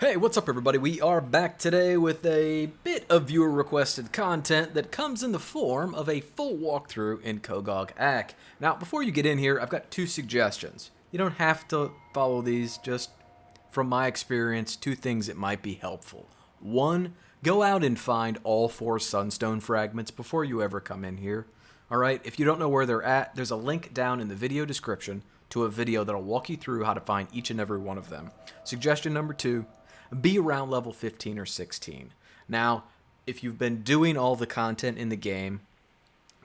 Hey, what's up everybody? We are back today with a bit of viewer requested content that comes in the form of a full walkthrough in Kogog Aak. Now, before you get in here, I've got two suggestions. You don't have to follow these, just from my experience, two things that might be helpful. One, go out and find all 4 sunstone fragments before you ever come in here. Alright, if you don't know where they're at, there's a link down in the video description to a video that'll walk you through how to find each and every one of them. Suggestion number 2, be around level 15 or 16. Now, if you've been doing all the content in the game,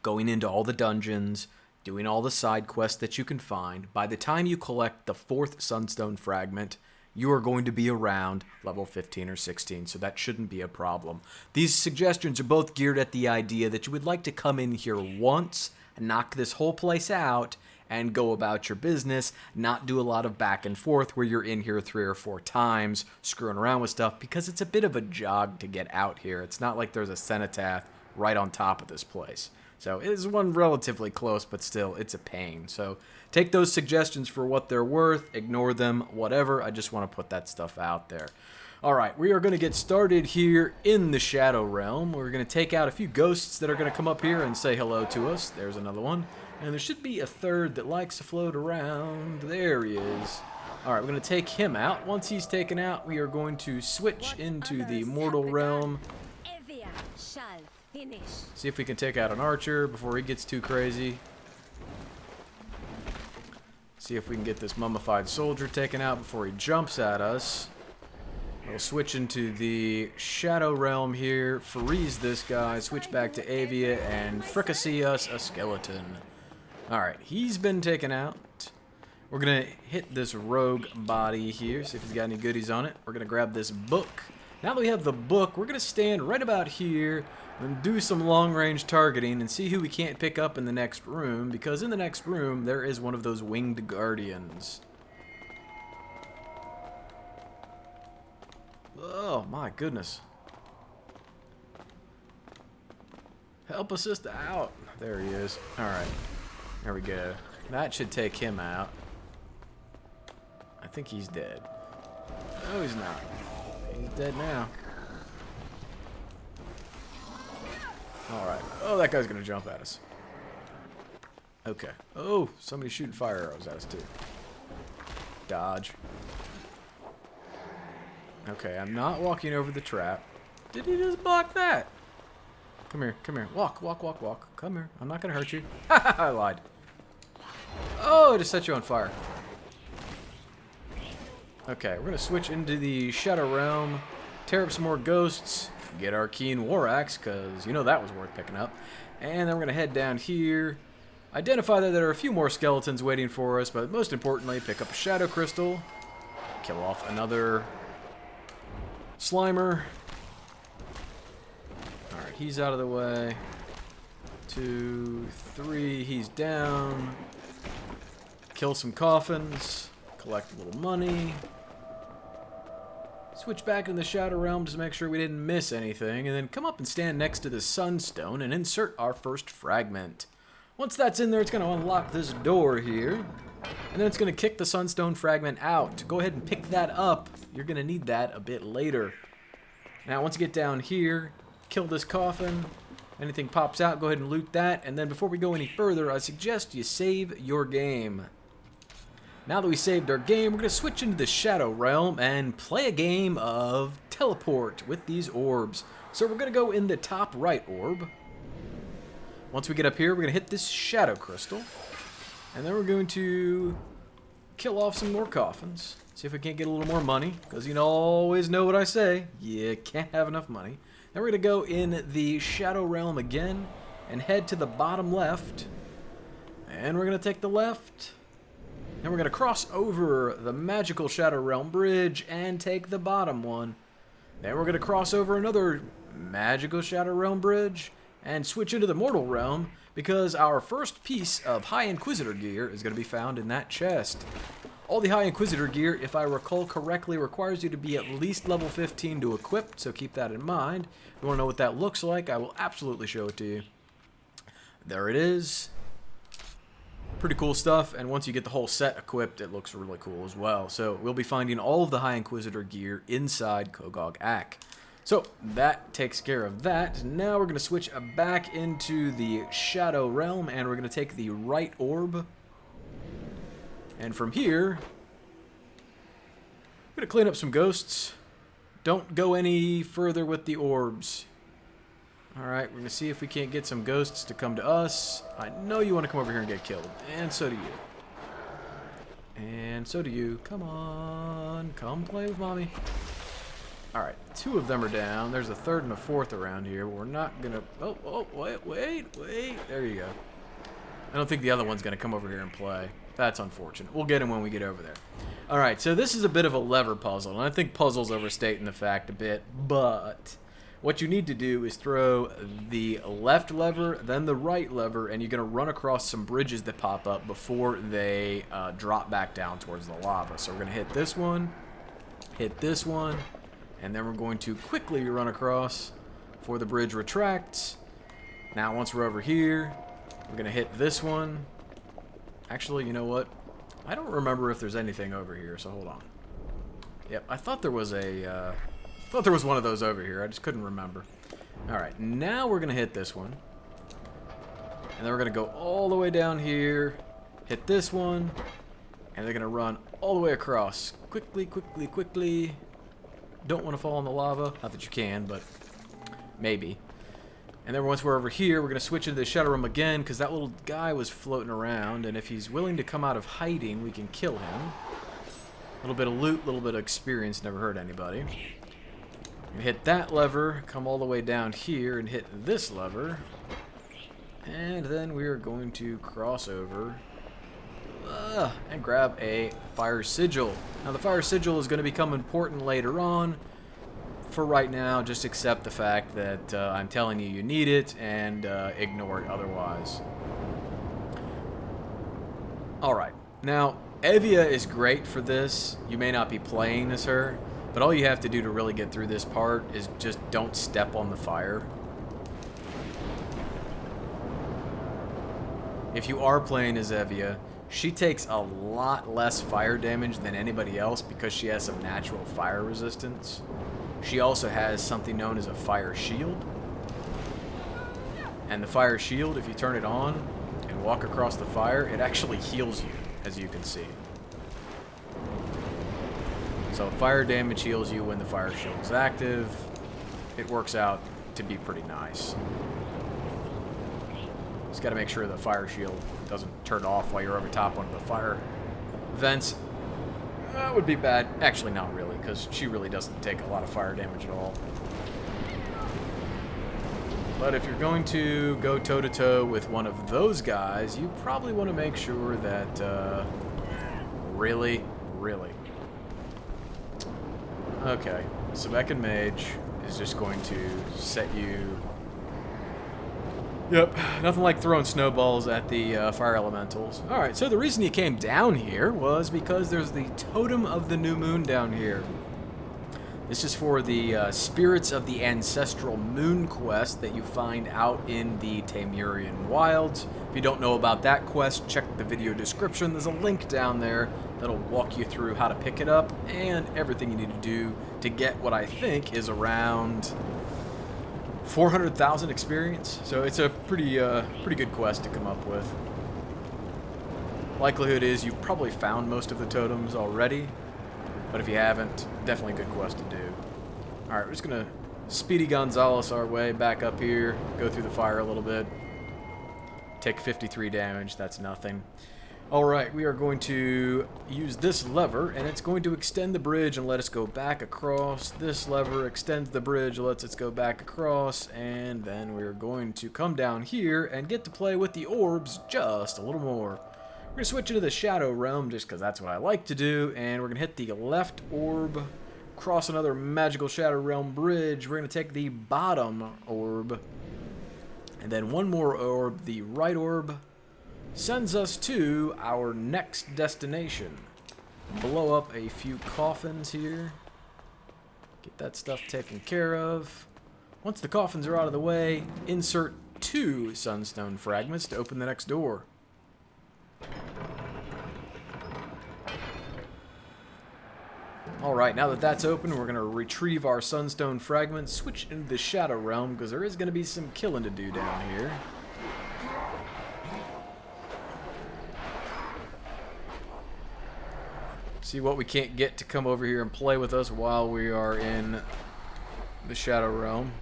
going into all the dungeons, doing all the side quests that you can find, by the time you collect the 4th sunstone fragment, you are going to be around level 15 or 16, so that shouldn't be a problem. These suggestions are both geared at the idea that you would like to come in here once, knock this whole place out, and go about your business, not do a lot of back and forth where you're in here 3 or 4 times screwing around with stuff, because it's a bit of a jog to get out here. It's not like there's a cenotaph right on top of this place. So it is one relatively close, but still, it's a pain. So take those suggestions for what they're worth, ignore them, whatever. I just want to put that stuff out there. Alright, we are going to get started here in the Shadow Realm. We're going to take out a few ghosts that are going to come up here and say hello to us. There's another one. And there should be a third that likes to float around. There he is. Alright, we're going to take him out. Once he's taken out, we are going to switch into the Mortal Realm. See if we can take out an archer before he gets too crazy. See if we can get this mummified soldier taken out before he jumps at us. We'll switch into the Shadow Realm here, freeze this guy, switch back to Avia, and fricassee us a skeleton. Alright, he's been taken out. We're going to hit this rogue body here, see if he's got any goodies on it. We're going to grab this book. Now that we have the book, we're going to stand right about here and do some long-range targeting and see who we can't pick up in the next room, because in the next room there is one of those winged guardians. Oh my goodness. Help a sister out. There he is. Alright. There we go. That should take him out. I think he's dead. No, he's not. He's dead now. Alright. Oh, that guy's gonna jump at us. Okay. Oh, somebody's shooting fire arrows at us too. Dodge. Okay, I'm not walking over the trap. Did he just block that? Come here, come here. Walk, walk, walk, walk. Come here. I'm not gonna hurt you. Ha I lied. Oh, I just set you on fire. Okay, we're gonna switch into the Shadow Realm, tear up some more ghosts, get our keen war axe, because you know that was worth picking up. And then we're gonna head down here, identify that there are a few more skeletons waiting for us, but most importantly, pick up a shadow crystal, kill off another Slimer. Alright, he's out of the way. 2, 3, he's down. Kill some coffins. Collect a little money. Switch back in the Shadow Realm just to make sure we didn't miss anything. And then come up and stand next to the Sunstone and insert our first fragment. Once that's in there, it's going to unlock this door here. And then it's going to kick the Sunstone fragment out. Go ahead and pick that up. You're going to need that a bit later. Now, once you get down here, kill this coffin. Anything pops out, go ahead and loot that. And then before we go any further, I suggest you save your game. Now that we saved our game, we're going to switch into the Shadow Realm and play a game of teleport with these orbs. So we're going to go in the top right orb. Once we get up here, we're going to hit this Shadow Crystal. And then we're going to kill off some more coffins. See if we can't get a little more money. Because you always know what I say. You can't have enough money. Then we're going to go in the Shadow Realm again. And head to the bottom left. And we're going to take the left. And we're going to cross over the magical Shadow Realm bridge. And take the bottom one. Then we're going to cross over another magical Shadow Realm bridge. And switch into the Mortal Realm. Because our first piece of High Inquisitor gear is going to be found in that chest. All the High Inquisitor gear, if I recall correctly, requires you to be at least level 15 to equip, so keep that in mind. If you want to know what that looks like, I will absolutely show it to you. There it is. Pretty cool stuff, and once you get the whole set equipped, it looks really cool as well. So we'll be finding all of the High Inquisitor gear inside Kogog Aak. So that takes care of that. Now we're going to switch back into the Shadow Realm, and we're going to take the right orb. And from here, I'm going to clean up some ghosts. Don't go any further with the orbs. Alright, we're going to see if we can't get some ghosts to come to us. I know you want to come over here and get killed. And so do you. And so do you. Come on. Come play with mommy. Alright, 2 of them are down. There's a 3rd and a 4th around here. We're not going to... Oh, wait. There you go. I don't think the other one's going to come over here and play. That's unfortunate. We'll get him when we get over there. Alright, so this is a bit of a lever puzzle. And I think puzzles overstating the fact a bit, but... what you need to do is throw the left lever, then the right lever, and you're going to run across some bridges that pop up before they drop back down towards the lava. So we're going to hit this one, and then we're going to quickly run across before the bridge retracts. Now, once we're over here, we're going to hit this one. Actually, you know what? I don't remember if there's anything over here, so hold on. Yep, I thought there was a... I thought there was one of those over here. I just couldn't remember. Alright, now we're going to hit this one. And then we're going to go all the way down here, hit this one, and they're going to run all the way across. Quickly. Don't want to fall in the lava. Not that you can, but maybe. And then once we're over here, we're going to switch into the Shadow Realm again, because that little guy was floating around, and if he's willing to come out of hiding, we can kill him. A little bit of loot, a little bit of experience, never hurt anybody. Hit that lever, come all the way down here and hit this lever, and then we are going to cross over and grab a fire sigil. Now the fire sigil is going to become important later on. For right now, just accept the fact that I'm telling you need it and ignore it otherwise. Alright, now Evia is great for this. You may not be playing as her, but all you have to do to really get through this part is just don't step on the fire. If you are playing as Evia, she takes a lot less fire damage than anybody else because she has some natural fire resistance. She also has something known as a fire shield. And the fire shield, if you turn it on and walk across the fire, it actually heals you, as you can see. So fire damage heals you when the fire shield is active. It works out to be pretty nice. Just got to make sure the fire shield doesn't turn off while you're over top one of the fire vents. That would be bad. Actually, not really, because she really doesn't take a lot of fire damage at all. But if you're going to go toe-to-toe with one of those guys, you probably want to make sure that, really. Okay, Sebek Mage is just going to set you... Yep, nothing like throwing snowballs at the fire elementals. Alright, so the reason you came down here was because there's the Totem of the New Moon down here. This is for the Spirits of the Ancestral Moon quest that you find out in the Tamurian Wilds. If you don't know about that quest, check the video description. There's a link down there that'll walk you through how to pick it up and everything you need to do to get what I think is around 400,000 experience. So it's a pretty good quest to come up with. Likelihood is you've probably found most of the totems already, but if you haven't, definitely a good quest to do. Alright, we're just gonna Speedy Gonzalez our way back up here, go through the fire a little bit. Take 53 damage, that's nothing. Alright, we are going to use this lever, and it's going to extend the bridge and let us go back across. This lever extends the bridge, lets us go back across, and then we're going to come down here and get to play with the orbs just a little more. We're going to switch into the Shadow Realm just because that's what I like to do, and we're going to hit the left orb, cross another magical Shadow Realm bridge. We're going to take the bottom orb, and then one more orb, the right orb, sends us to our next destination. Blow up a few coffins here. Get that stuff taken care of. Once the coffins are out of the way, insert 2 sunstone fragments to open the next door. Alright, now that that's open, we're going to retrieve our sunstone fragments, switch into the Shadow Realm, because there is going to be some killing to do down here. See what we can't get to come over here and play with us while we are in the Shadow Realm.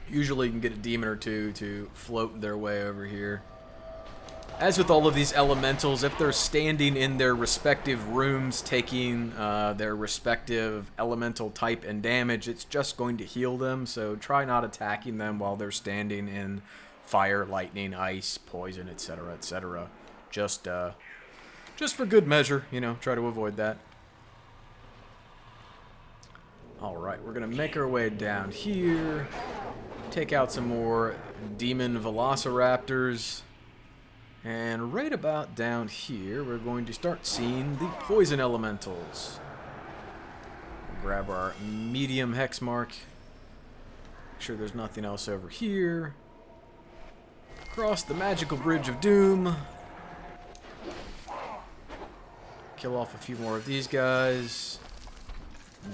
Usually you can get a demon or two to float their way over here. As with all of these elementals, if they're standing in their respective rooms taking their respective elemental type and damage, it's just going to heal them, so try not attacking them while they're standing in fire, lightning, ice, poison, etc., etc. Just for good measure, you know, try to avoid that. Alright, we're going to make our way down here, take out some more demon velociraptors. And right about down here, we're going to start seeing the poison elementals. Grab our medium hex mark. Make sure there's nothing else over here. Cross the magical bridge of doom. Kill off a few more of these guys.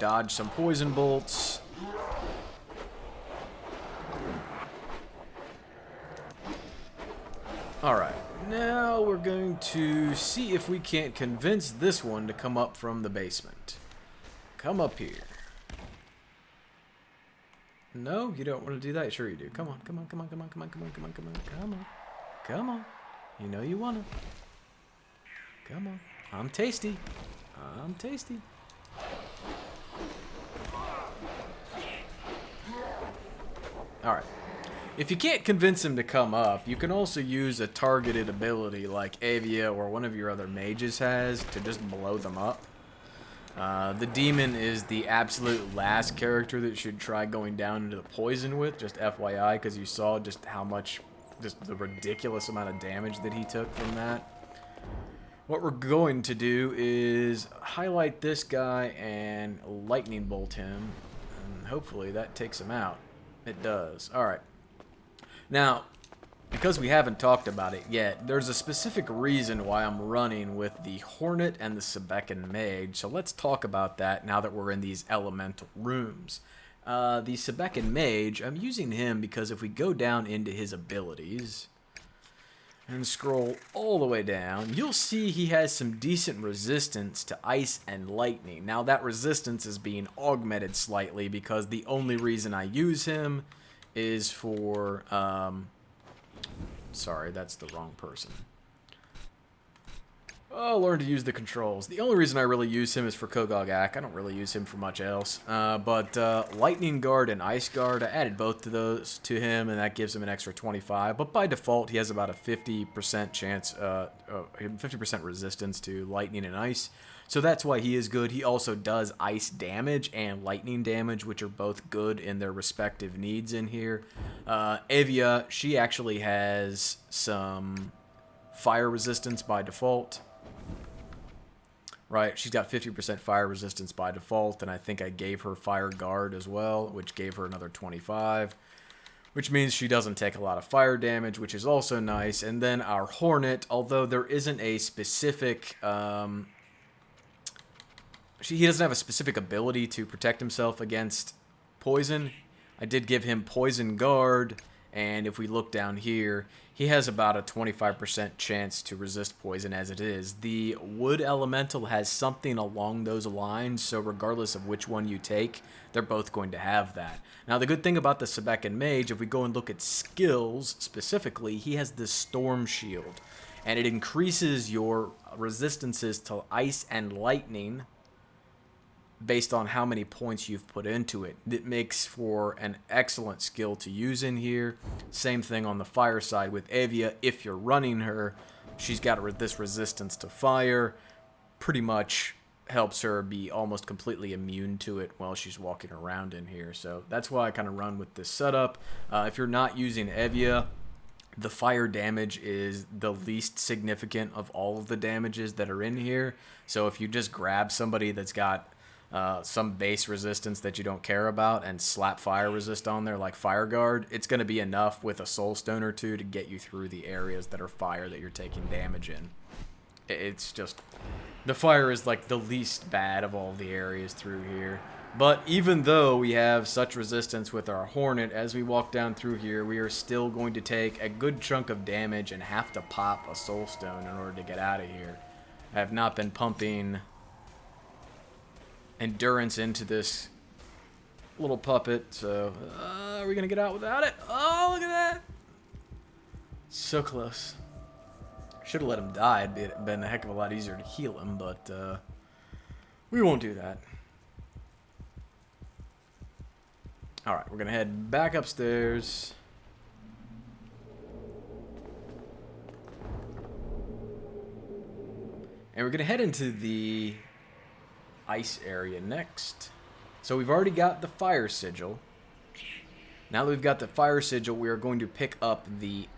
Dodge some poison bolts. Alright. Now we're going to see if we can't convince this one to come up from the basement. Come up here. No, you don't want to do that? Sure you do. Come on, come on, come on, come on, come on, come on, come on, come on, come on. Come on. You know you want to. Come on. I'm tasty. I'm tasty. Alright. If you can't convince him to come up, you can also use a targeted ability like Avia or one of your other mages has to just blow them up. The demon is the absolute last character that you should try going down into the poison with, just FYI, because you saw just how much, just the ridiculous amount of damage that he took from that. What we're going to do is highlight this guy and lightning bolt him, and hopefully that takes him out. It does. Alright. Now, because we haven't talked about it yet, there's a specific reason why I'm running with the Hornet and the Sebekan Mage, so let's talk about that now that we're in these elemental rooms. The Sebekan Mage, I'm using him because if we go down into his abilities and scroll all the way down, you'll see he has some decent resistance to ice and lightning. Now, that resistance is being augmented slightly because the only reason I use him is for, sorry, that's the wrong person. Oh, learn to use the controls. The only reason I really use him is for Kogog Aak. I don't really use him for much else. But Lightning Guard and Ice Guard, I added both of those to him, and that gives him an extra 25. But by default, he has about a 50% chance, 50% resistance to lightning and ice. So that's why he is good. He also does ice damage and lightning damage, which are both good in their respective needs in here. Avia, she actually has some fire resistance by default. Right, she's got 50% fire resistance by default, and I think I gave her Fire Guard as well, which gave her another 25. Which means she doesn't take a lot of fire damage, which is also nice. And then our Hornet, although there isn't a specific... he doesn't have a specific ability to protect himself against poison. I did give him Poison Guard, and if we look down here, he has about a 25% chance to resist poison as it is. The Wood Elemental has something along those lines, so regardless of which one you take, they're both going to have that. Now, the good thing about the Sebekan Mage, if we go and look at skills specifically, he has the Storm Shield, and it increases your resistances to ice and lightning based on how many points you've put into it. It makes for an excellent skill to use in here. Same thing on the fire side with Avia. If you're running her, she's got this resistance to fire. Pretty much helps her be almost completely immune to it while she's walking around in here. So that's why I kind of run with this setup. If you're not using Avia, the fire damage is the least significant of all of the damages that are in here. So if you just grab somebody that's got some base resistance that you don't care about and slap fire resist on there like Fire Guard, it's going to be enough with a Soul Stone or two to get you through the areas that are fire that you're taking damage in. It's just The fire is like the least bad of all the areas through here. But even though we have such resistance with our Hornet, as we walk down through here, we are still going to take a good chunk of damage and have to pop a soul stone in order to get out of here. I have not been pumping endurance into this little puppet, so are we going to get out without it? Oh, look at that! So close. Should have let him die. It'd been a heck of a lot easier to heal him, but we won't do that. Alright, we're going to head back upstairs. And we're going to head into the ice area next. So we've already got the fire sigil. Now that we've got the fire sigil, we are going to pick up the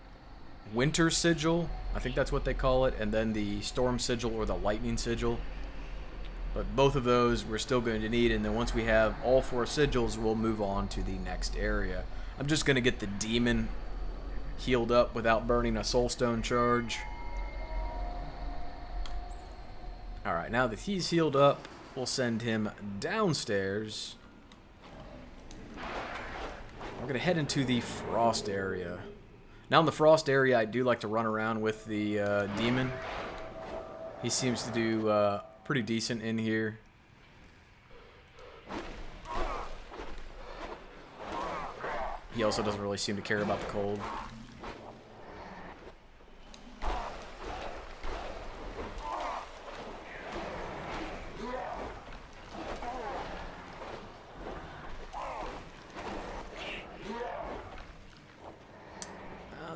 winter sigil. I think that's what they call it. And then the storm sigil or the lightning sigil. But both of those we're still going to need, and then once we have all 4 sigils, we'll move on to the next area. I'm just going to get the demon healed up without burning a soulstone charge. Alright, now that he's healed up, we'll send him downstairs. We're going to head into the frost area. Now in the frost area, I do like to run around with the demon. He seems to do pretty decent in here. He also doesn't really seem to care about the cold.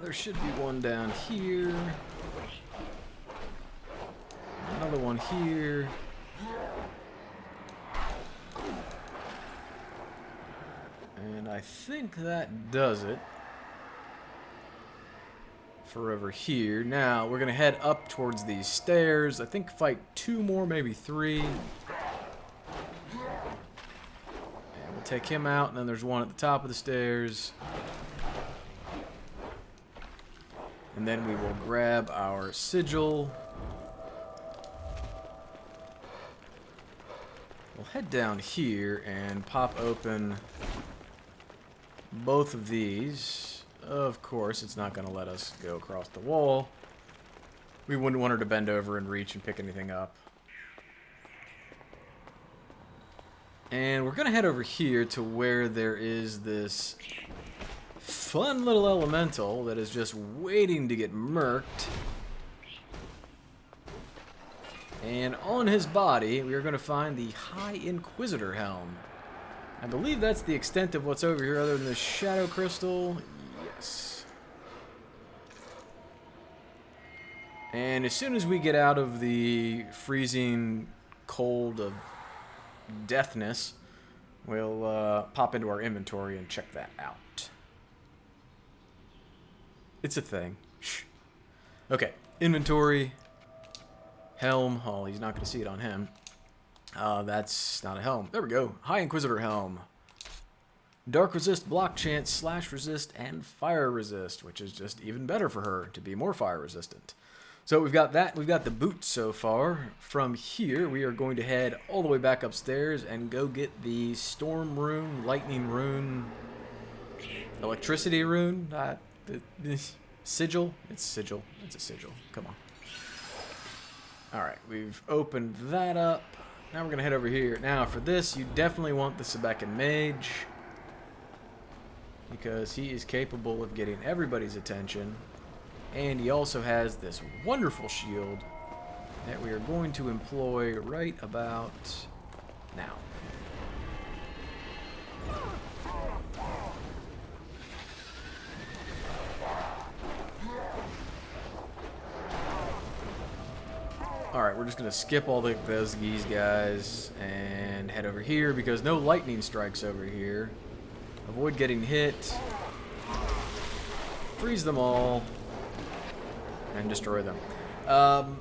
There should be one down here. Another one here. And I think that does it for over here. Now, we're going to head up towards these stairs. I think fight 2 more, maybe 3. And we'll take him out, and then there's one at the top of the stairs. And then we will grab our sigil. We'll head down here and pop open both of these. Of course, it's not going to let us go across the wall. We wouldn't want her to bend over and reach and pick anything up. And we're going to head over here to where there is this fun little elemental that is just waiting to get murked. And on his body, we are going to find the High Inquisitor Helm. I believe that's the extent of what's over here other than the Shadow Crystal. Yes. And as soon as we get out of the freezing cold of deathness, we'll pop into our inventory and check that out. It's a thing. Shh. Okay, inventory. Helm. Oh, he's not going to see it on him. That's not a helm. There we go. High Inquisitor Helm. Dark resist, block chance, slash resist, and fire resist, which is just even better for her to be more fire resistant. So we've got that. We've got the boots so far. From here, we are going to head all the way back upstairs and go get the storm rune, lightning rune, electricity rune. This sigil. It's sigil. It's a sigil. Come on. Alright, we've opened that up. Now we're going to head over here. Now, for this, you definitely want the Sebekan Mage, because he is capable of getting everybody's attention. And he also has this wonderful shield that we are going to employ right about now. Alright, we're just going to skip all those guys and head over here because no lightning strikes over here. Avoid getting hit. Freeze them all. And destroy them.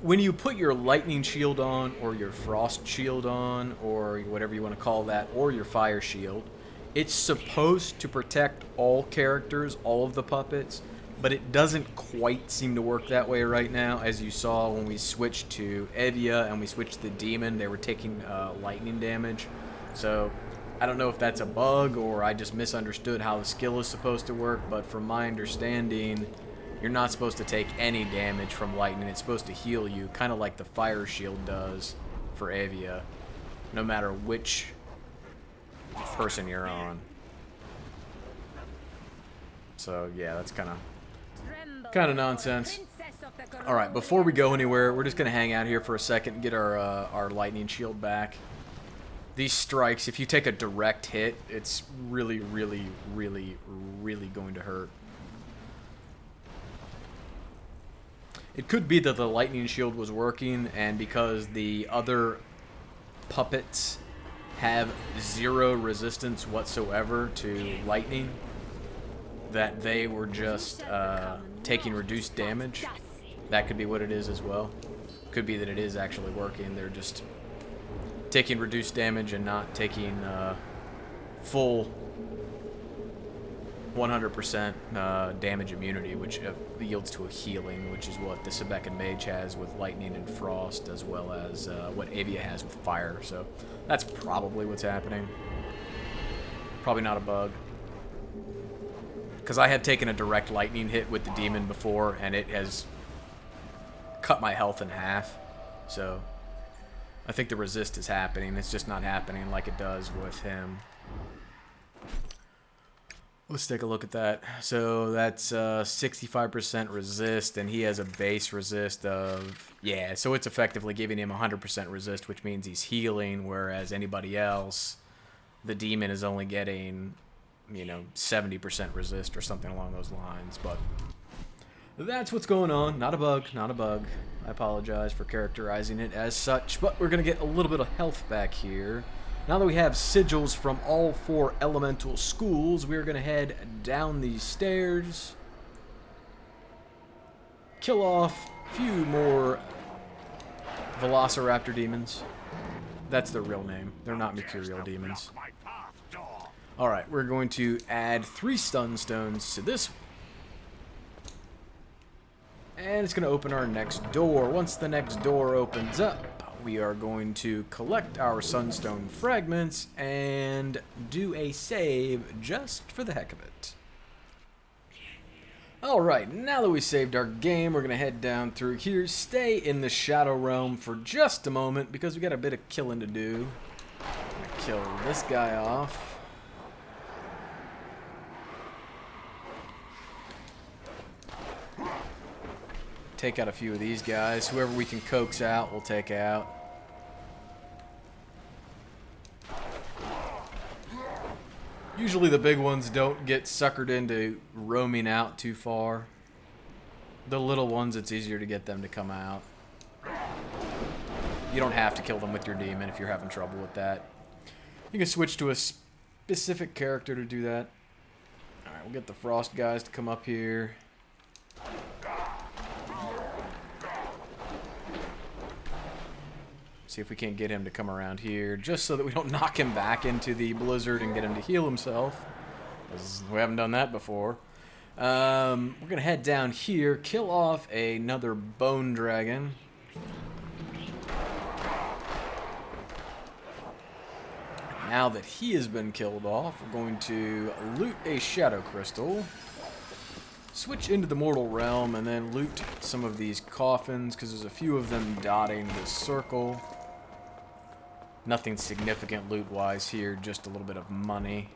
When you put your lightning shield on, or your frost shield on, or whatever you want to call that, or your fire shield, it's supposed to protect all characters, all of the puppets, but it doesn't quite seem to work that way right now. As you saw when we switched to Evia and we switched to the demon, they were taking lightning damage. So I don't know if that's a bug or I just misunderstood how the skill is supposed to work, but from my understanding, you're not supposed to take any damage from lightning. It's supposed to heal you, kind of like the fire shield does for Evia, no matter which person you're on. So yeah, that's kind of nonsense. All right, before we go anywhere, we're just gonna hang out here for a second and get our lightning shield back. These strikes, if you take a direct hit, it's really, really, really, really going to hurt. It could be that the lightning shield was working, and because the other puppets have 0 resistance whatsoever to lightning, that they were just taking reduced damage. That could be what it is as well. Could be that it is actually working. They're just taking reduced damage and not taking full 100% damage immunity, which yields to a healing, which is what the Sebekan Mage has with lightning and frost, as well as what Evia has with fire. So that's probably what's happening. Probably not a bug. Because I have taken a direct lightning hit with the demon before, and it has cut my health in half. So I think the resist is happening. It's just not happening like it does with him. Let's take a look at that. So that's 65% resist, and he has a base resist of... Yeah, so it's effectively giving him 100% resist, which means he's healing, whereas anybody else, the demon is only getting, you know, 70% resist or something along those lines. But that's what's going on. Not a bug, not a bug. I apologize for characterizing it as such, but we're going to get a little bit of health back here. Now that we have sigils from all 4 elemental schools, we're going to head down these stairs, kill off a few more Velociraptor demons. That's their real name. They're not Mercurial demons. Alright, we're going to add 3 stun stones to this. And it's going to open our next door. Once the next door opens up, we are going to collect our sunstone fragments and do a save just for the heck of it. Alright, now that we saved our game, we're going to head down through here, stay in the Shadow Realm for just a moment because we got a bit of killing to do. I'm going to kill this guy off. Take out a few of these guys. Whoever we can coax out, we'll take out. Usually the big ones don't get suckered into roaming out too far. The little ones, it's easier to get them to come out. You don't have to kill them with your demon if you're having trouble with that. You can switch to a specific character to do that. Alright, we'll get the frost guys to come up here. See if we can't get him to come around here, just so that we don't knock him back into the blizzard and get him to heal himself. 'Cause we haven't done that before. We're going to head down here, kill off another bone dragon. Now that he has been killed off, we're going to loot a shadow crystal. Switch into the mortal realm and then loot some of these coffins, because there's a few of them dotting this circle. Nothing significant loot-wise here, just a little bit of money.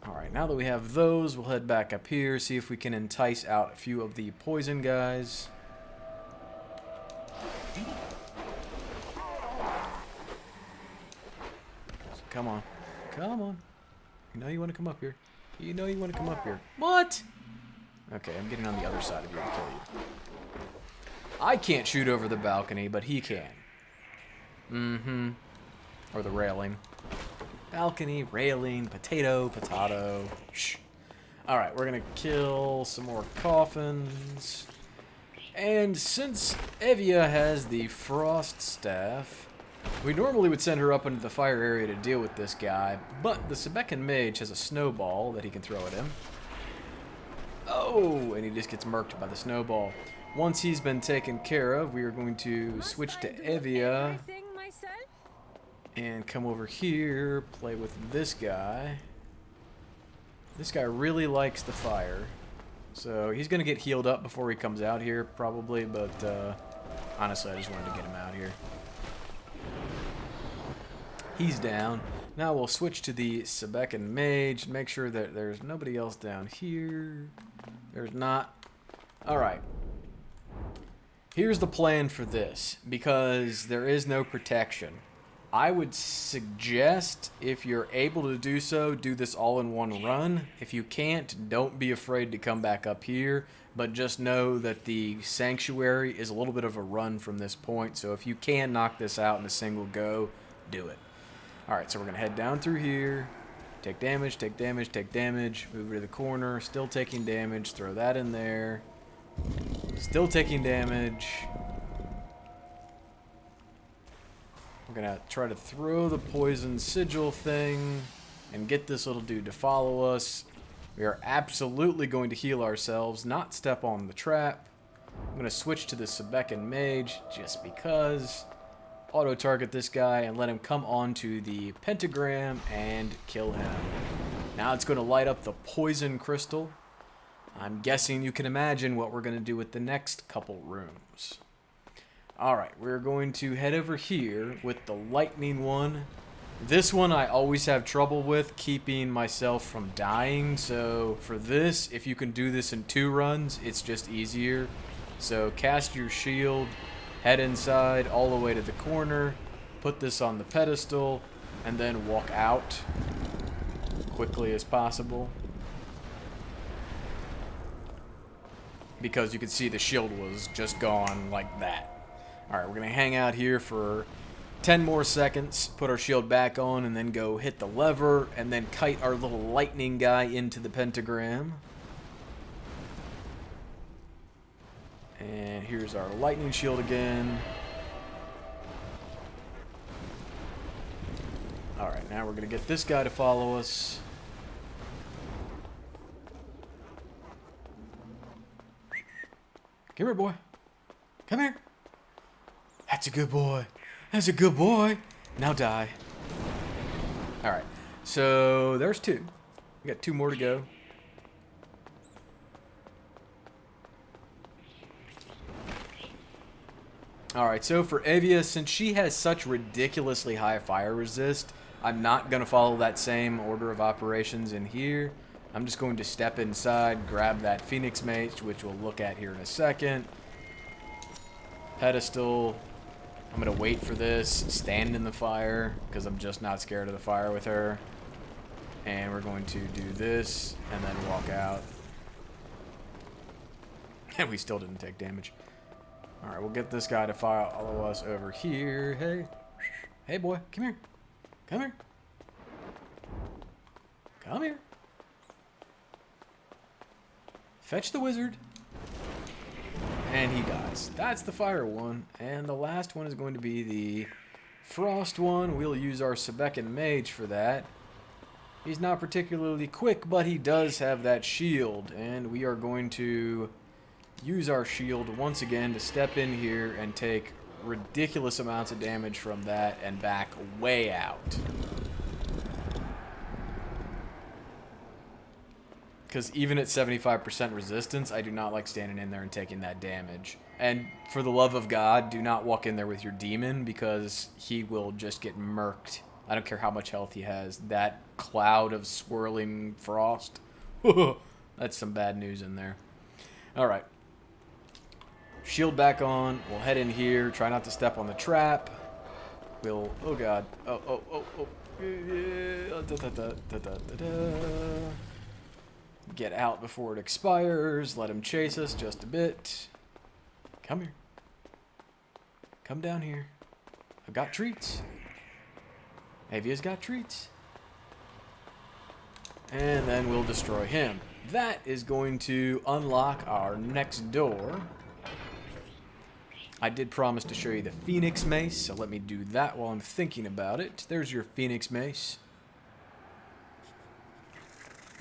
Alright, now that we have those, we'll head back up here, see if we can entice out a few of the poison guys. So come on. Come on. You know you want to come up here. You know you want to come up here. What? Okay, I'm getting on the other side of you to kill you. I can't shoot over the balcony, but he can. Mm-hmm. Or the railing. Balcony, railing, potato. Shh. Alright, we're going to kill some more coffins. And since Evia has the frost staff, We normally would send her up into the fire area to deal with this guy, but the Sebekan mage has a snowball that he can throw at him. Oh, and he just gets murked by the snowball. Once he's been taken care of, we are going to switch to Evia and come over here, play with this guy. This guy really likes the fire, so he's going to get healed up before he comes out here, probably, but honestly, I just wanted to get him out here. He's down. Now we'll switch to the Sebekan mage, make sure that there's nobody else down here. There's not. Alright. Here's the plan for this, because there is no protection. I would suggest, if you're able to do so, do this all in one run. If you can't, don't be afraid to come back up here, but just know that the sanctuary is a little bit of a run from this point, so if you can knock this out in a single go, do it. Alright, so we're going to head down through here, take damage, take damage, take damage, move to the corner, still taking damage, throw that in there, still taking damage. We're going to try to throw the poison sigil thing and get this little dude to follow us. We are absolutely going to heal ourselves, not step on the trap. I'm going to switch to the Sebekan mage just because. Auto-target this guy and let him come onto the pentagram and kill him. Now it's going to light up the poison crystal. I'm guessing you can imagine what we're going to do with the next couple rooms. Alright, we're going to head over here with the lightning one. This one I always have trouble with keeping myself from dying, so for this, if you can do this in 2 runs, it's just easier. So cast your shield, head inside all the way to the corner, put this on the pedestal, and then walk out quickly as possible. Because you can see the shield was just gone like that. Alright, we're going to hang out here for 10 more seconds, put our shield back on, and then go hit the lever, and then kite our little lightning guy into the pentagram. And here's our lightning shield again. Alright, now we're going to get this guy to follow us. Come here, boy. Come here. That's a good boy. That's a good boy. Now die. Alright, so there's 2. We got 2 more to go. Alright, so for Evia, since she has such ridiculously high fire resist, I'm not going to follow that same order of operations in here. I'm just going to step inside, grab that Phoenix Mage, which we'll look at here in a second. Pedestal. I'm going to wait for this, stand in the fire, because I'm just not scared of the fire with her. And we're going to do this, and then walk out. And we still didn't take damage. Alright, we'll get this guy to follow us over here. Hey. Hey, boy. Come here. Come here. Come here. Fetch the wizard. And he dies. That's the fire one. And the last one is going to be the frost one. We'll use our Sebekan mage for that. He's not particularly quick, but he does have that shield. And we are going to use our shield once again to step in here and take ridiculous amounts of damage from that and back way out. Because even at 75% resistance, I do not like standing in there and taking that damage. And for the love of God, do not walk in there with your demon, because he will just get murked. I don't care how much health he has. That cloud of swirling frost. That's some bad news in there. Alright. Shield back on. We'll head in here. Try not to step on the trap. We'll... Oh, God. Get out before it expires. Let him chase us just a bit. Come here. Come down here. I've got treats. Evia's got treats. And then we'll destroy him. That is going to unlock our next door. I did promise to show you the Phoenix Mace, so let me do that while I'm thinking about it. There's your Phoenix Mace.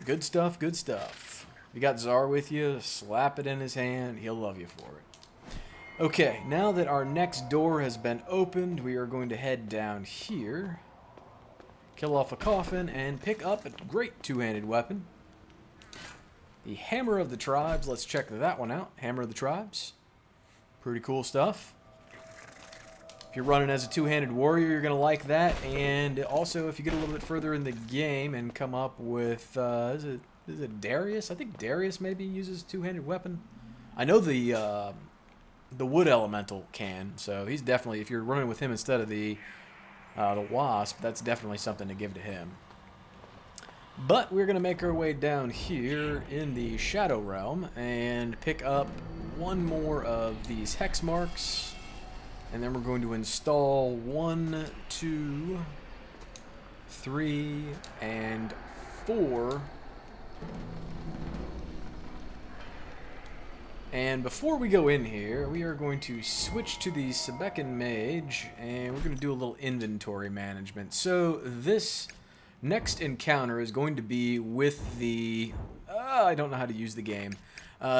Good stuff, good stuff. You got Czar with you, slap it in his hand, he'll love you for it. Okay, now that our next door has been opened, we are going to head down here, kill off a coffin, and pick up a great two-handed weapon. The Hammer of the Tribes, let's check that one out. Hammer of the Tribes. Pretty cool stuff. If you're running as a two-handed warrior, you're going to like that. And also, if you get a little bit further in the game and come up with, is it Darius? I think Darius maybe uses a two-handed weapon. I know the Wood Elemental can, so he's definitely, if you're running with him instead of the Wasp, that's definitely something to give to him. But we're going to make our way down here in the Shadow Realm and pick up one more of these hex marks. And then we're going to install 1, 2, 3, and 4. And before we go in here, we are going to switch to the Sebekan Mage, and we're going to do a little inventory management. So this next encounter is going to be with the... I don't know how to use the game.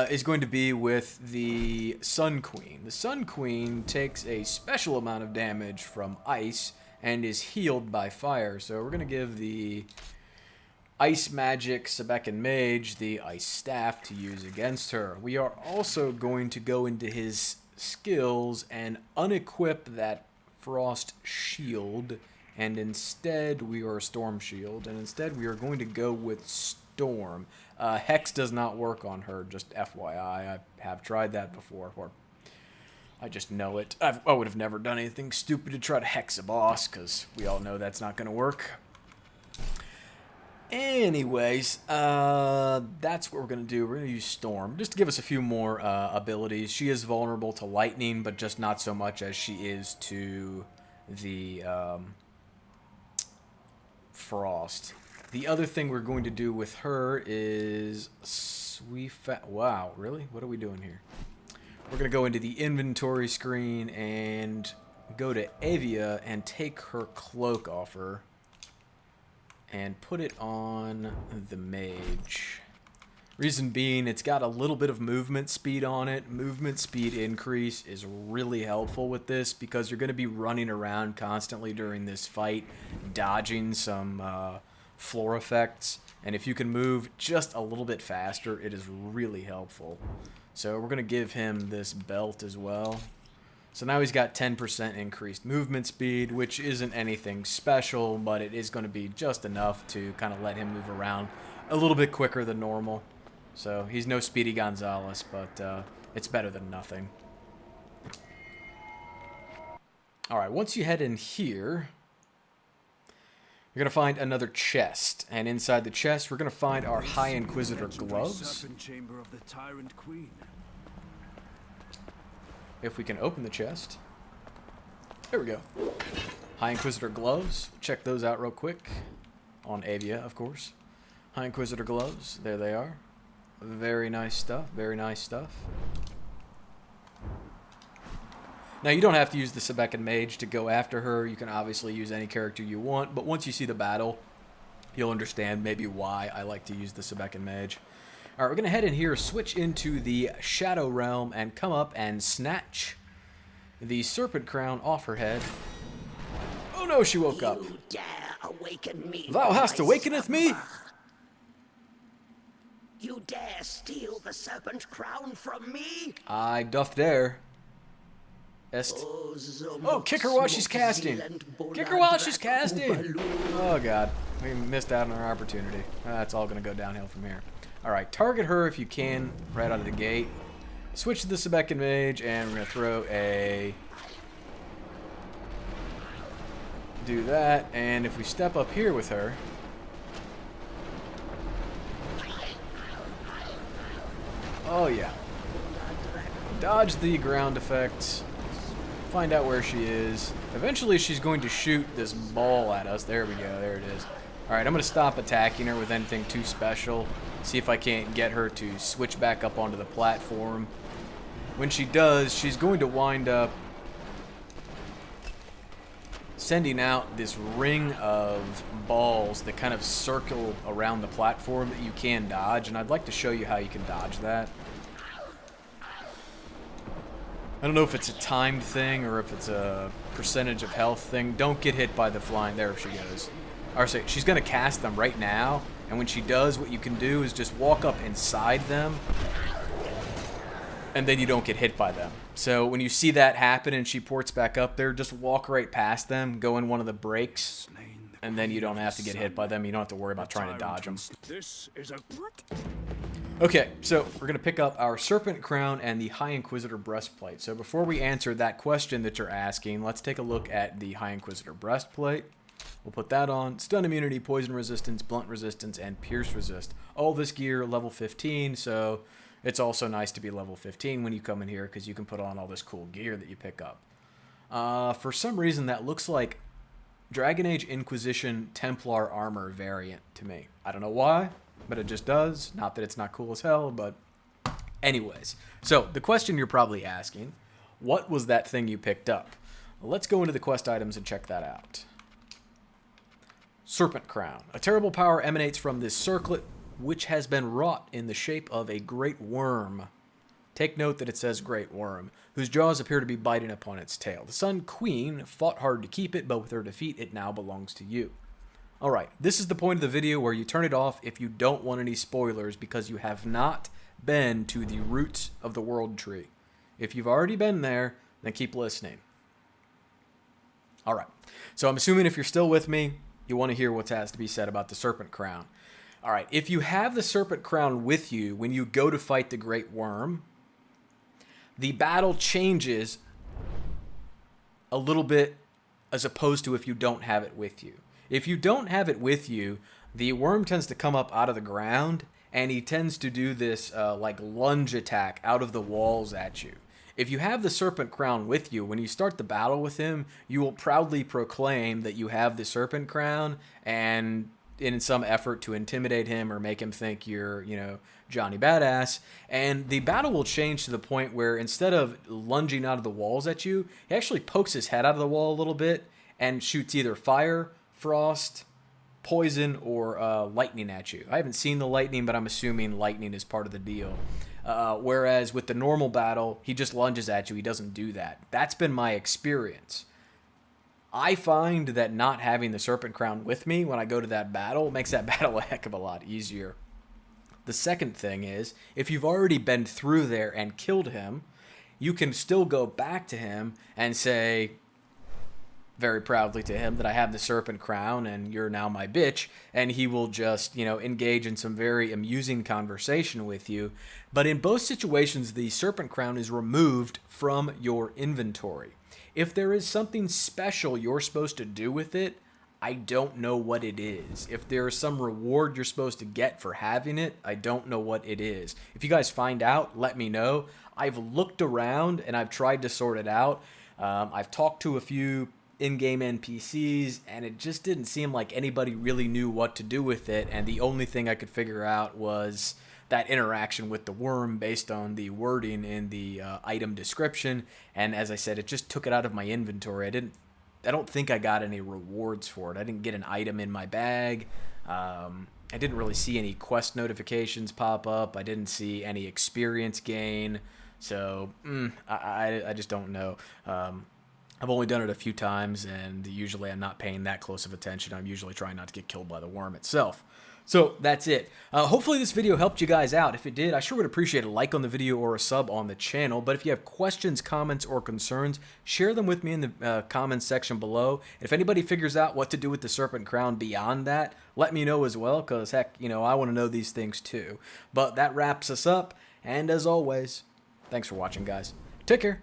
Is going to be with the Sun Queen. The Sun Queen takes a special amount of damage from ice and is healed by fire. So we're going to give the Ice Magic Sebekan Mage the Ice Staff to use against her. We are also going to go into his skills and unequip that Frost Shield, and instead we are Storm Shield, and instead we are going to go with Storm. Hex does not work on her, just FYI. I have tried that before, or I just know it. I would have never done anything stupid to try to hex a boss, because we all know that's not going to work. Anyways, that's what we're going to do. We're going to use Storm, just to give us a few more abilities. She is vulnerable to lightning, but just not so much as she is to the Frost. The other thing we're going to do with her is... Wow, really? What are we doing here? We're going to go into the inventory screen and go to Evia and take her cloak off her and put it on the mage. Reason being, it's got a little bit of movement speed on it. Movement speed increase is really helpful with this because you're going to be running around constantly during this fight, dodging some... floor effects, and if you can move just a little bit faster, it is really helpful. So we're going to give him this belt as well. So now he's got 10% increased movement speed, which isn't anything special, but it is going to be just enough to kind of let him move around a little bit quicker than normal. So he's no Speedy Gonzales, but it's better than nothing. Alright, once you head in here... you're going to find another chest, and inside the chest, we're going to find our High Inquisitor gloves. Chamber of the Tyrant Queen. If we can open the chest. There we go. High Inquisitor gloves. Check those out real quick. On Evia, of course. High Inquisitor gloves. There they are. Very nice stuff. Very nice stuff. Now, you don't have to use the Sebekan Mage to go after her. You can obviously use any character you want, but once you see the battle, you'll understand maybe why I like to use the Sebekan Mage. Alright, we're going to head in here, switch into the Shadow Realm, and come up and snatch the Serpent Crown off her head. Oh no, she woke up. You dare awaken me. Thou hast awakeneth me? You dare steal the Serpent Crown from me? I doth dare. Oh, kick her while she's casting. Kick her while she's casting. Oh, God. We missed out on our opportunity. That's all going to go downhill from here. Alright, target her if you can right out of the gate. Switch to the Sebekan Mage, and we're going to throw a... do that, and if we step up here with her... oh, yeah. Dodge the ground effects. Find out where she is. Eventually she's going to shoot this ball at us. There we go. There it is. Alright, I'm going to stop attacking her with anything too special. See if I can't get her to switch back up onto the platform. when she does, she's going to wind up sending out this ring of balls that kind of circle around the platform that you can dodge, and I'd like to show you how you can dodge that. I don't know if it's a timed thing or if it's a percentage of health thing. Don't get hit by the flying. There she goes. Or say she's going to cast them right now, and when she does, what you can do is just walk up inside them, and then you don't get hit by them. So when you see that happen and she ports back up there, just walk right past them, go in one of the breaks, and then you don't have to get hit by them. You don't have to worry about trying to dodge them. This is a Okay, so we're going to pick up our Serpent Crown and the High Inquisitor breastplate. So before we answer that question that you're asking, let's take a look at the High Inquisitor breastplate. We'll put that on. Stun immunity, poison resistance, blunt resistance, and pierce resist. All this gear level 15, so it's also nice to be level 15 when you come in here because you can put on all this cool gear that you pick up. For some reason, that looks like Dragon Age Inquisition Templar armor variant to me. I don't know why, but it just does. Not that it's not cool as hell, but anyways. So the question you're probably asking, what was that thing you picked up? Well, let's go into the quest items and check that out. Serpent Crown. A terrible power emanates from this circlet, which has been wrought in the shape of a great worm. Take note that it says great worm, whose jaws appear to be biting upon its tail. The Sun Queen fought hard to keep it, but with her defeat, it now belongs to you. Alright, this is the point of the video where you turn it off if you don't want any spoilers because you have not been to the roots of the world tree. If you've already been there, then keep listening. Alright, so I'm assuming if you're still with me, you want to hear what has to be said about the Serpent Crown. Alright, if you have the Serpent Crown with you when you go to fight the Great Worm, the battle changes a little bit as opposed to if you don't have it with you. If you don't have it with you, the worm tends to come up out of the ground, and he tends to do this like lunge attack out of the walls at you. If you have the Serpent Crown with you, when you start the battle with him, you will proudly proclaim that you have the Serpent Crown, and in some effort to intimidate him or make him think you're, you know, Johnny Badass, and the battle will change to the point where instead of lunging out of the walls at you, he actually pokes his head out of the wall a little bit and shoots either fire, frost, poison, or lightning at you. I haven't seen the lightning, but I'm assuming lightning is part of the deal. Whereas with the normal battle, he just lunges at you. He doesn't do that. That's been my experience. I find that not having the Serpent Crown with me when I go to that battle makes that battle a heck of a lot easier. The second thing is, if you've already been through there and killed him, you can still go back to him and say very proudly to him that I have the Serpent Crown and you're now my bitch, and he will just, you know, engage in some very amusing conversation with you. But in both situations, the Serpent Crown is removed from your inventory. If there is something special you're supposed to do with it, I don't know what it is. If there is some reward you're supposed to get for having it, I don't know what it is. If you guys find out, let me know. I've looked around and I've tried to sort it out. I've talked to a few in-game NPCs, and it just didn't seem like anybody really knew what to do with it, and the only thing I could figure out was that interaction with the worm based on the wording in the item description, and as I said, it just took it out of my inventory. I don't think I got any rewards for it. I didn't get an item in my bag. I didn't really see any quest notifications pop up. I didn't see any experience gain, so I just don't know. I've only done it a few times, and usually I'm not paying that close of attention. I'm usually trying not to get killed by the worm itself. So that's it. Hopefully this video helped you guys out. If it did, I sure would appreciate a like on the video or a sub on the channel. But if you have questions, comments, or concerns, share them with me in the comments section below. If anybody figures out what to do with the Serpent Crown beyond that, let me know as well, because heck, you know, I want to know these things too. But that wraps us up, and as always, thanks for watching, guys. Take care.